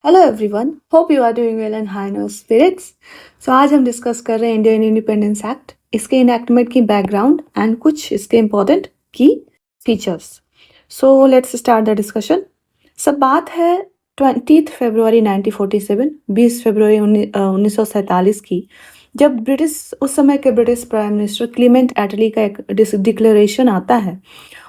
Hello everyone, hope you are doing well and high no spirits. So आज हम discuss कर रहे हैं इंडियन इंडिपेंडेंस एक्ट, इसके इनैक्टमेंट की बैकग्राउंड एंड कुछ इसके इम्पोर्टेंट की features. So let's start the discussion. सब बात है 20 फरवरी 1947, 20 फरवरी 1947 की, जब उस समय के ब्रिटिश प्राइम मिनिस्टर क्लीमेंट एटली का एक डिक्लेरेशन आता है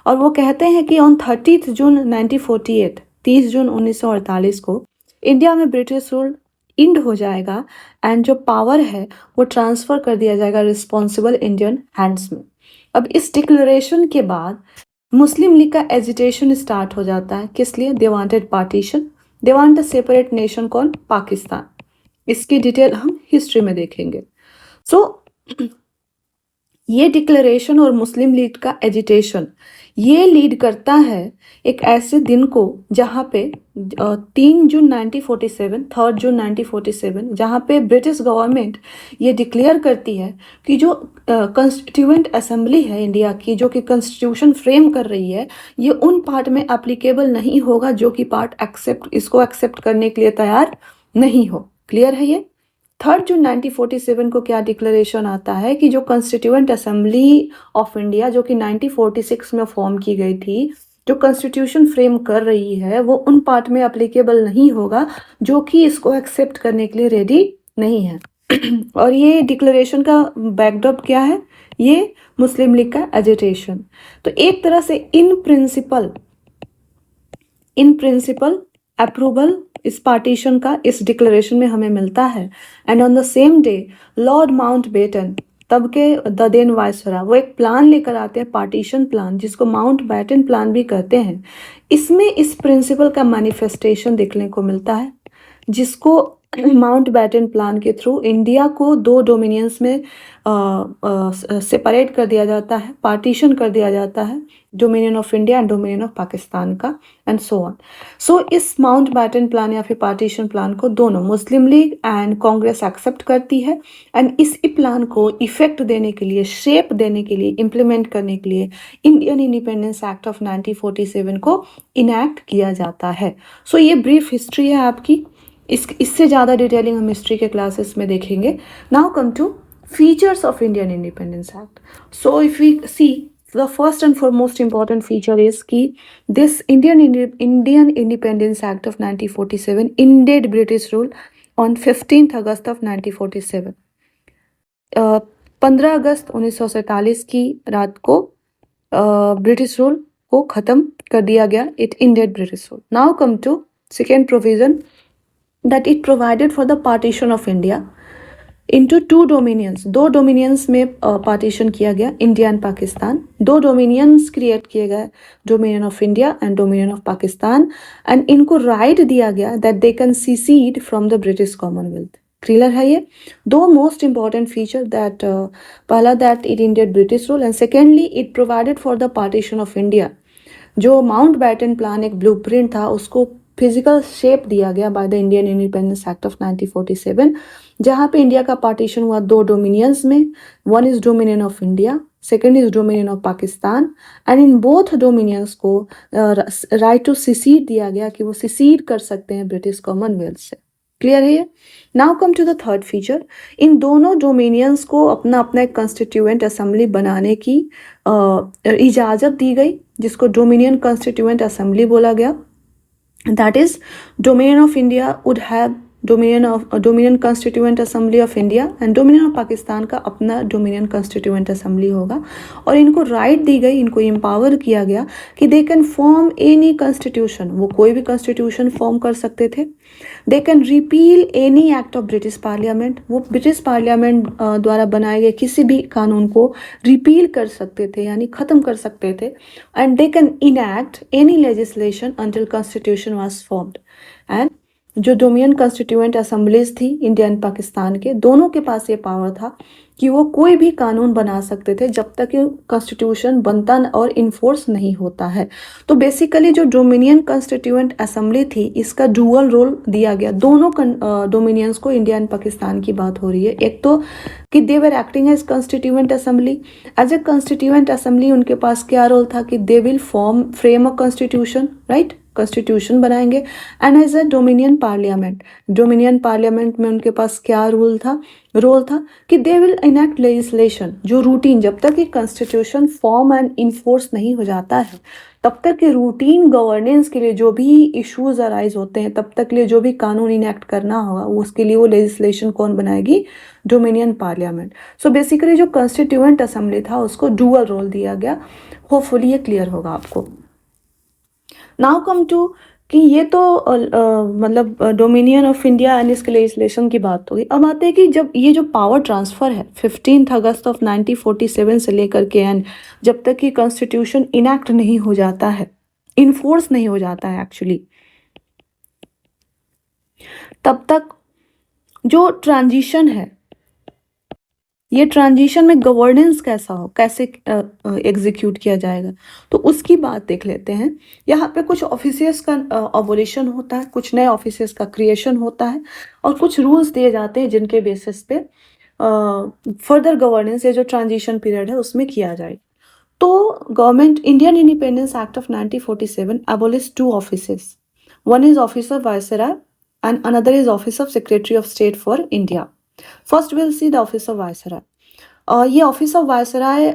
और वो कहते हैं कि ऑन 30 जून 1948, 30 जून 1948 को इंडिया में ब्रिटिश रूल इंड हो जाएगा एंड जो पावर है वो ट्रांसफ़र कर दिया जाएगा रिस्पॉन्सिबल इंडियन हैंड्स में। अब इस डिक्लेरेशन के बाद मुस्लिम लीग का एजिटेशन स्टार्ट हो जाता है। किस लिए? They wanted partition, they want a separate nation called Pakistan. इसकी डिटेल हम हिस्ट्री में देखेंगे। सो ये डिक्लेरेशन और मुस्लिम लीग का एजिटेशन ये लीड करता है एक ऐसे दिन को जहाँ पे 3 जून 1947, 3 जून 1947, जहाँ पे ब्रिटिश गवर्नमेंट ये डिक्लेयर करती है कि जो कॉन्स्टिट्यूएंट असेंबली है इंडिया की, जो कि कॉन्स्टिट्यूशन फ्रेम कर रही है, ये उन पार्ट में एप्लीकेबल नहीं होगा जो कि पार्ट इसको एक्सेप्ट करने के लिए तैयार नहीं हो। क्लियर है ये? 3 जून 1947 को क्या डिक्लेरेशन आता है कि जो कॉन्स्टिट्यूएंट असेंबली ऑफ इंडिया, जो कि 1946 में फॉर्म की गई थी, जो कॉन्स्टिट्यूशन फ्रेम कर रही है, वो उन पार्ट में एप्लीकेबल नहीं होगा जो कि इसको एक्सेप्ट करने के लिए रेडी नहीं है। और ये डिक्लेरेशन का बैकड्रॉप क्या है? ये मुस्लिम लीग का एजिटेशन। तो एक तरह से इन प्रिंसिपल अप्रूवल इस पार्टीशन का इस डिक्लेरेशन में हमें मिलता है। And on the same day Lord Mountbatten, तब के द देन वायसराय, वो एक प्लान लेकर आते हैं, पार्टीशन प्लान, जिसको माउंटबेटन प्लान भी कहते हैं। इसमें इस प्रिंसिपल का मैनिफेस्टेशन देखने को मिलता है, जिसको माउंटबेटन प्लान के थ्रू इंडिया को 2 डोमिनियंस में सेपरेट कर दिया जाता है, पार्टीशन कर दिया जाता है, dominion of India and dominion of Pakistan का, एंड सो ऑन। सो इस माउंटबेटन प्लान या फिर पार्टीशन प्लान को दोनों मुस्लिम लीग एंड कांग्रेस एक्सेप्ट करती है। एंड इस प्लान को इफेक्ट देने के लिए, शेप देने के लिए, इम्प्लीमेंट करने के लिए इंडियन इंडिपेंडेंस एक्ट ऑफ 1947 को इनैक्ट किया जाता है। सो ये ब्रीफ हिस्ट्री है आपकी। इससे ज़्यादा डिटेलिंग हम हिस्ट्री के क्लासेस में देखेंगे। Now come to features of Indian independence Act. So if we see, the first and foremost important feature is कि this Indian Independence Act of 1947 ended British rule on 15th August of 1947। 15 अगस्त 1947 की रात को British rule को ख़त्म कर दिया गया। It ended British rule. Now come to second provision, that it provided for the partition of India into 2 dominions। 2 dominions में partition किया गया, India and Pakistan. 2 dominions create किए गए, dominion of India and dominion of Pakistan. And इनको right दिया गया that they can secede from the British Commonwealth. Clear है ये? 2 मोस्ट इंपॉर्टेंट फीचर, दैट पहला that it Indian British rule, and secondly it provided for the partition of India. जो Mountbatten plan एक blueprint था, उसको physical shape दिया गया by the Indian independence act of 1947, जहाँ पे इंडिया का पार्टीशन हुआ 2 डोमिनियंस में। One is dominion of India, second is dominion of Pakistan. And in both dominions को राइट टू सिसीड दिया गया कि वो सिसीड कर सकते हैं ब्रिटिश कॉमनवेल्थ से। क्लियर है ये? Now come to the third feature. इन दोनों डोमिनियंस को अपना अपना एक कॉन्स्टिट्यूएंट असेंबली बनाने की इजाज़त दी गई, जिसको डोमिनियन कॉन्स्टिट्यूएंट असेंबली बोला गया। That is, Dominion of India would have Dominion Constituent Assembly of India, and Dominion of Pakistan का अपना Dominion Constituent Assembly होगा। और इनको राइट दी गई, इनको एम्पावर किया गया कि they can form any constitution, वो कोई भी कॉन्स्टिट्यूशन फॉर्म कर सकते थे। They can repeal any act of British parliament, वो ब्रिटिश पार्लियामेंट द्वारा बनाए गए किसी भी कानून को रिपील कर सकते थे, यानी ख़त्म कर सकते थे। And they can enact any legislation until constitution was formed. And जो डोमिनियन कॉन्स्टिट्यूएंट असेंबलीज थी इंडिया एंड पाकिस्तान के, दोनों के पास ये पावर था कि वो कोई भी कानून बना सकते थे जब तक ये कॉन्स्टिट्यूशन बनता और इन्फोर्स नहीं होता है। तो बेसिकली जो डोमिनियन कॉन्स्टिट्यूएंट असेंबली थी, इसका डुअल रोल दिया गया दोनों डोमिनियंस को। इंडिया एंड पाकिस्तान की बात हो रही है। एक तो कि they were acting as constituent assembly. As a constituent assembly उनके पास क्या रोल था कि they will frame a constitution, right. Constitution बनाएंगे। And as a dominion parliament, dominion parliament में उनके पास क्या रोल था कि दे विल इनैक्ट लेजिस्लेशन, जो रूटीन, जब तक ये कॉन्स्टिट्यूशन फॉर्म एंड इन्फोर्स नहीं हो जाता है तब तक के रूटीन गवर्नेंस के लिए जो भी इश्यूज अराइज होते हैं, तब तक के लिए जो भी कानून इनैक्ट करना होगा उसके लिए वो लेजिस्लेशन कौन बनाएगी? Dominion parliament. सो बेसिकली जो कॉन्स्टिट्यूएंट असेंबली था उसको डुअल रोल दिया गया। होपफुली ये क्लियर होगा आपको। नाउ कम टू कि ये तो मतलब डोमिनियन ऑफ इंडिया एंड इसके लेजिस्लेशन की बात होगी। अब आते हैं कि जब ये जो पावर ट्रांसफ़र है 15 अगस्त ऑफ 1947 से लेकर के एंड जब तक कि कॉन्स्टिट्यूशन इनैक्ट नहीं हो जाता है, इन्फोर्स नहीं हो जाता है एक्चुअली, तब तक जो ट्रांजिशन है, ये ट्रांजिशन में गवर्नेंस कैसा हो, कैसे एग्जीक्यूट किया जाएगा, तो उसकी बात देख लेते हैं। यहाँ पे कुछ ऑफिसेस का अबोलिशन होता है, कुछ नए ऑफिसेस का क्रिएशन होता है और कुछ रूल्स दिए जाते हैं जिनके बेसिस पे फर्दर गवर्नेंस या जो ट्रांजिशन पीरियड है उसमें किया जाए। तो government Indian independence act of 1947 abolished 2 offices. One is Office of Viceroy and another is Office of Secretary of State for India. First we'll see the Office of Viceroy. ये office of viceroy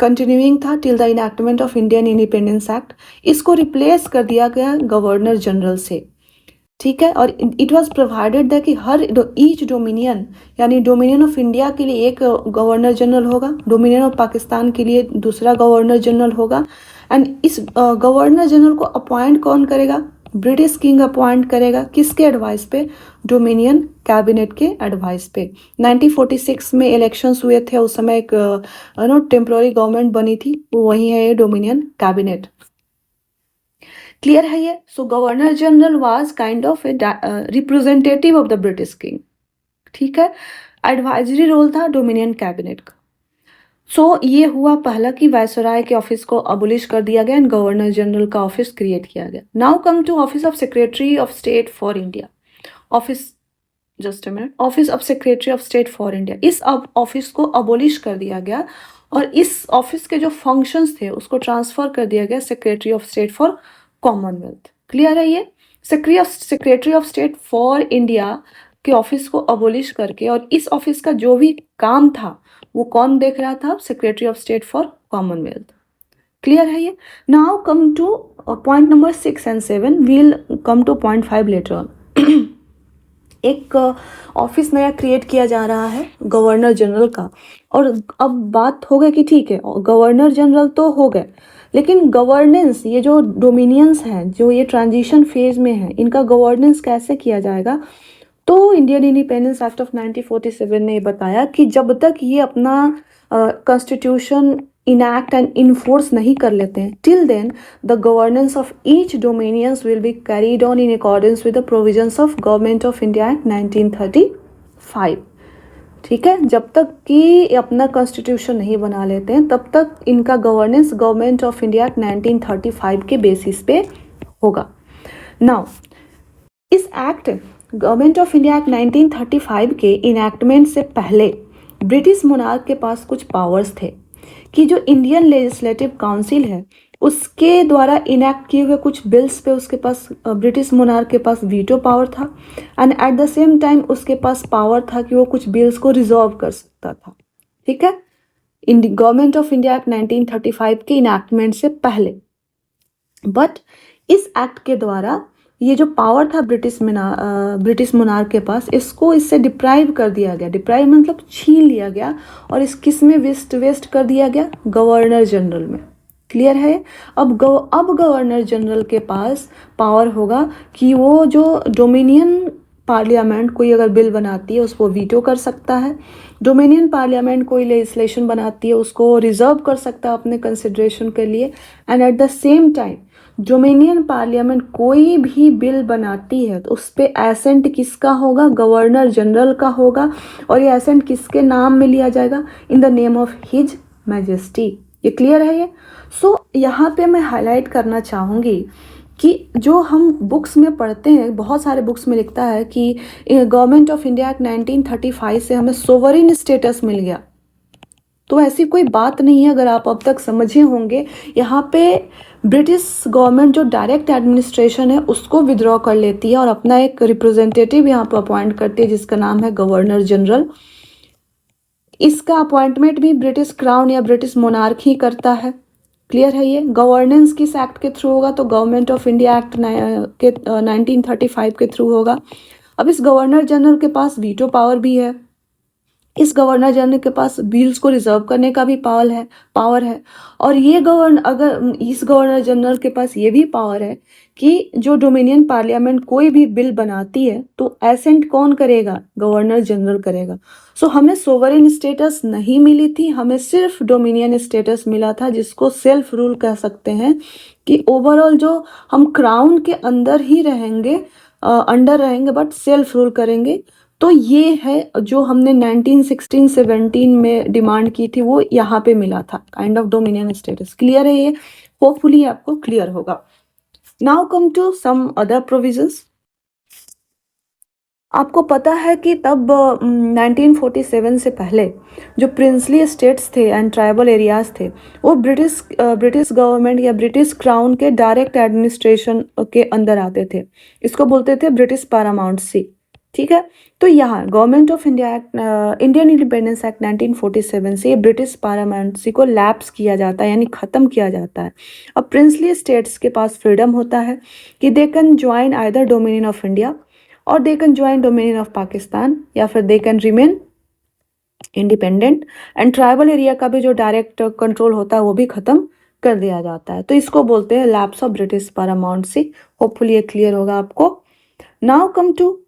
continuing था till the enactment of Indian independence act. इसको replace कर दिया गया governor general से, ठीक है। और इट वाज प्रोवाइडेड दैट कि हर ईच डोमिनियन, यानी डोमिनियन ऑफ इंडिया के लिए एक गवर्नर जनरल होगा, डोमिनियन ऑफ पाकिस्तान के लिए दूसरा गवर्नर जनरल होगा। एंड इस गवर्नर जनरल को अपॉइंट कौन करेगा? ब्रिटिश किंग अपॉइंट करेगा। किसके एडवाइस पे? डोमिनियन कैबिनेट के एडवाइस पे। 1946 में इलेक्शंस हुए थे, उस समय एक टेम्पोररी गवर्नमेंट बनी थी, वो वही है ये डोमिनियन कैबिनेट। क्लियर है ये? So governor general was kind of a representative of the British king, ठीक है। एडवाइजरी रोल था डोमिनियन कैबिनेट का। सो ये हुआ पहला कि वायसराय के ऑफिस को अबोलिश कर दिया गया एंड गवर्नर जनरल का ऑफिस क्रिएट किया गया। Now come to office of secretary of state for India. Office, just a minute, office of secretary of state for India, इस ऑफिस को अबोलिश कर दिया गया और इस ऑफिस के जो फंक्शंस थे उसको ट्रांसफर कर दिया गया secretary of state for commonwealth. Clear है ये? Secretary of state for India के ऑफिस को अबोलिश करके और इस ऑफिस का जो भी काम था वो कौन देख रहा था? Secretary of state for commonwealth. Clear है ये? Now come to point number 6 and 7, we'll come to point 5 later on. एक ऑफिस नया क्रिएट किया जा रहा है गवर्नर जनरल का, और अब बात हो गई कि ठीक है गवर्नर जनरल तो हो गए, लेकिन गवर्नेंस, ये जो डोमिनियंस हैं जो ये ट्रांजिशन फेज में है, इनका गवर्नेंस कैसे किया जाएगा? तो इंडियन इंडिपेंडेंस एक्ट ऑफ 1947 ने बताया कि जब तक ये अपना कॉन्स्टिट्यूशन इनैक्ट एंड इन्फोर्स नहीं कर लेते हैं, till then the governance of each dominions will be carried on in accordance with the provisions of Government of India Act 1935, ठीक है। जब तक कि अपना कॉन्स्टिट्यूशन नहीं बना लेते हैं तब तक इनका governance government of India Act 1935 के बेसिस पे होगा। नाउ इस act government of India Act 1935 के इनैक्टमेंट से पहले ब्रिटिश मोनार्क के पास कुछ पावर्स थे कि जो इंडियन लेजिस्लेटिव काउंसिल है उसके द्वारा इनैक्ट किए हुए कुछ बिल्स पे उसके पास ब्रिटिश मोनार्क के पास वीटो पावर था and at the same time उसके पास पावर था कि वो कुछ बिल्स को रिजॉल्व कर सकता था, ठीक है, गवर्नमेंट ऑफ इंडिया एक्ट 1935 के इनैक्टमेंट से पहले। बट इस एक्ट के द्वारा ये जो पावर था ब्रिटिश मोनार्क के पास, इसको इससे डिप्राइव कर दिया गया। डिप्राइव मतलब छीन लिया गया और इस किस में वेस्ट कर दिया गया? गवर्नर जनरल में। क्लियर है? अब गवर्नर जनरल के पास पावर होगा कि वो जो डोमिनियन पार्लियामेंट कोई अगर बिल बनाती है उसको वीटो कर सकता है, डोमिनियन पार्लियामेंट कोई लेजिस्लेशन बनाती है उसको रिजर्व कर सकता है अपने कंसिडरेशन के लिए, and at the same time dominion parliament कोई भी बिल बनाती है तो उस पर एसेंट किसका होगा? गवर्नर जनरल का होगा, और ये एसेंट किसके नाम में लिया जाएगा? In the name of his majesty. ये क्लियर है ये? सो यहाँ पे मैं हाईलाइट करना चाहूँगी कि जो हम बुक्स में पढ़ते हैं, बहुत सारे बुक्स में लिखता है कि गवर्नमेंट ऑफ इंडिया एक्ट 1935 से हमें सोवरिन स्टेटस मिल गया, तो ऐसी कोई बात नहीं है, अगर आप अब तक समझे होंगे। यहाँ पे ब्रिटिश गवर्नमेंट जो डायरेक्ट एडमिनिस्ट्रेशन है उसको विड्रॉ कर लेती है और अपना एक रिप्रेजेंटेटिव यहाँ पर अपॉइंट करती है जिसका नाम है गवर्नर जनरल। इसका अपॉइंटमेंट भी ब्रिटिश क्राउन या ब्रिटिश मोनार्क ही करता है। क्लियर है ये? गवर्नेंस किस एक्ट के थ्रू होगा? तो गवर्नमेंट ऑफ इंडिया एक्ट के 1935 के थ्रू होगा। अब इस गवर्नर जनरल के पास वीटो पावर भी है। इस गवर्नर जनरल के पास बिल्स को रिजर्व करने का भी पावर है। और ये इस गवर्नर जनरल के पास ये भी पावर है कि जो डोमिनियन पार्लियामेंट कोई भी बिल बनाती है तो एसेंट कौन करेगा? गवर्नर जनरल करेगा। सो हमें सोवरेन स्टेटस नहीं मिली थी, हमें सिर्फ डोमिनियन स्टेटस मिला था, जिसको सेल्फ रूल कह सकते हैं कि ओवरऑल जो हम क्राउन के अंदर ही रहेंगे, अंडर रहेंगे, बट सेल्फ रूल करेंगे। तो ये है जो हमने 1916-17 में डिमांड की थी, वो यहाँ पे मिला था, kind of dominion status. Clear है ये? होपफुली आपको क्लियर होगा। Now come to some other provisions. आपको पता है कि तब 1947 से पहले जो प्रिंसली स्टेट्स थे एंड ट्राइबल एरियाज थे वो ब्रिटिश गवर्नमेंट या ब्रिटिश क्राउन के डायरेक्ट एडमिनिस्ट्रेशन के अंदर आते थे। इसको बोलते थे ब्रिटिश पैरामाउंटसी। ठीक है, तो यहाँ government of India act, Indian independence Act 1947 से ब्रिटिश पैरामाउंटसी को लैप्स किया जाता है, यानी ख़त्म किया जाता है। अब प्रिंसली स्टेट्स के पास फ्रीडम होता है कि they can join either dominion of India और they can join dominion of Pakistan, या फिर they can remain independent. And tribal area का भी जो डायरेक्ट कंट्रोल होता है वो भी ख़त्म कर दिया जाता है। तो इसको बोलते हैं लैप्स ऑफ ब्रिटिश पैरामाउंटसी। होपफुली ये क्लियर होगा आपको। नाउ कम टू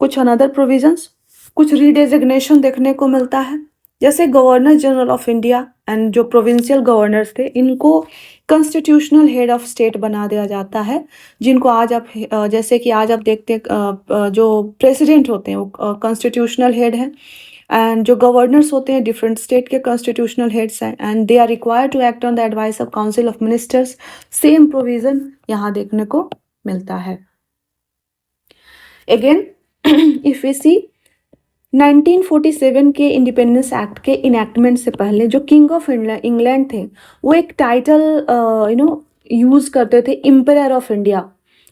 कुछ अनदर प्रोविजंस। कुछ रीडेजिग्नेशन देखने को मिलता है, जैसे governor general of India and जो प्रोविंशियल गवर्नर्स थे इनको कॉन्स्टिट्यूशनल हेड ऑफ स्टेट बना दिया जाता है, जिनको आज आप जैसे कि आज आप देखते हैं जो प्रेसिडेंट होते हैं वो कॉन्स्टिट्यूशनल हेड हैं, एंड जो गवर्नर्स होते हैं डिफरेंट स्टेट के कॉन्स्टिट्यूशनल हेड्स हैं, and they are required to act on the advice of council of ministers. Same provision यहाँ देखने को मिलता है। अगेन इफ वी सी 1947 के इंडिपेंडेंस एक्ट के इनैक्टमेंट से पहले जो किंग ऑफ इंग्लैंड थे वो एक टाइटल यूज करते थे, एम्परर ऑफ इंडिया।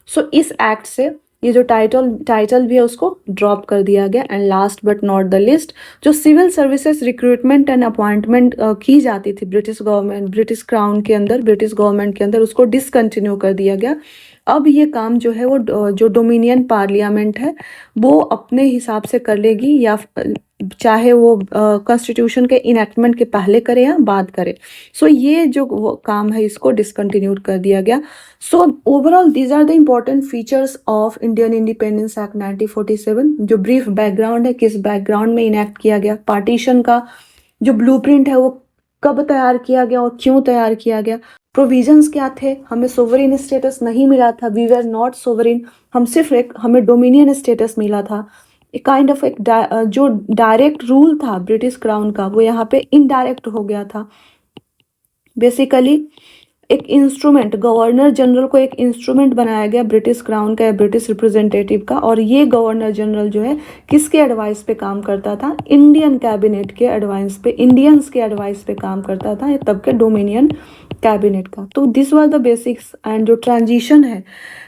सो इस एक्ट से ये जो टाइटल भी है उसको ड्रॉप कर दिया गया। And last but not the list, जो civil services recruitment and appointment की जाती थी ब्रिटिश गवर्नमेंट के अंदर, उसको डिसकंटिन्यू कर दिया गया। अब ये काम जो है वो जो डोमिनियन पार्लियामेंट है वो अपने हिसाब से कर लेगी, या चाहे वो कॉन्स्टिट्यूशन के इनैक्टमेंट के पहले करे या बाद करे। सो ये जो काम है इसको डिसकंटिन्यू कर दिया गया। So overall these are the important features of Indian independence Act 1947। जो ब्रीफ बैकग्राउंड है, किस बैकग्राउंड में इनैक्ट किया गया, पार्टीशन का जो ब्लूप्रिंट है वो कब तैयार किया गया और क्यों तैयार किया गया, प्रोविजंस क्या थे, हमें सोवरेन स्टेटस नहीं मिला था, वी वर नॉट सोवरेन, हमें डोमिनियन स्टेटस मिला था। एक काइंड ऑफ जो डायरेक्ट रूल था ब्रिटिश क्राउन का वो यहाँ पे इनडायरेक्ट हो गया था। बेसिकली एक इंस्ट्रूमेंट, गवर्नर जनरल को एक इंस्ट्रूमेंट बनाया गया ब्रिटिश क्राउन का या ब्रिटिश रिप्रेजेंटेटिव का, और ये गवर्नर जनरल जो है किसके एडवाइस पे काम करता था? इंडियन कैबिनेट के एडवाइस पे, इंडियंस के एडवाइस पे काम करता था, ये तब के डोमिनियन कैबिनेट का। तो this was the basics. And जो ट्रांजिशन है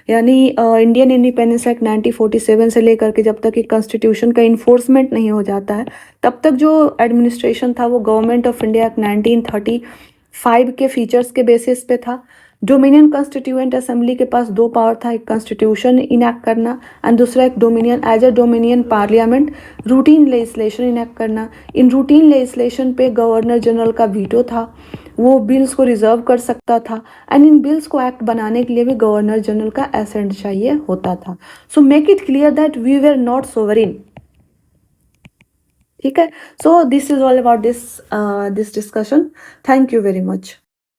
यानी इंडियन इंडिपेंडेंस एक्ट 1947 से लेकर के जब तक कि कॉन्स्टिट्यूशन का इन्फोर्समेंट नहीं हो जाता है तब तक जो एडमिनिस्ट्रेशन था वो गवर्नमेंट ऑफ इंडिया एक्ट 1935 के फीचर्स के बेसिस पे था। डोमिनियन कॉन्स्टिट्यूएंट असेंबली के पास दो पावर था, एक कॉन्स्टिट्यूशन इनैक्ट करना एंड दूसरा एक dominion as a dominion parliament routine legislation enact करना। इन रूटीन लेजिस्लेशन पे गवर्नर जनरल का वीटो था, वो बिल्स को रिजर्व कर सकता था, एंड इन बिल्स को एक्ट बनाने के लिए भी गवर्नर जनरल का एसेंट चाहिए होता था। So make it clear that we were not sovereign. ठीक है, so this is all about this discussion. Thank you very much.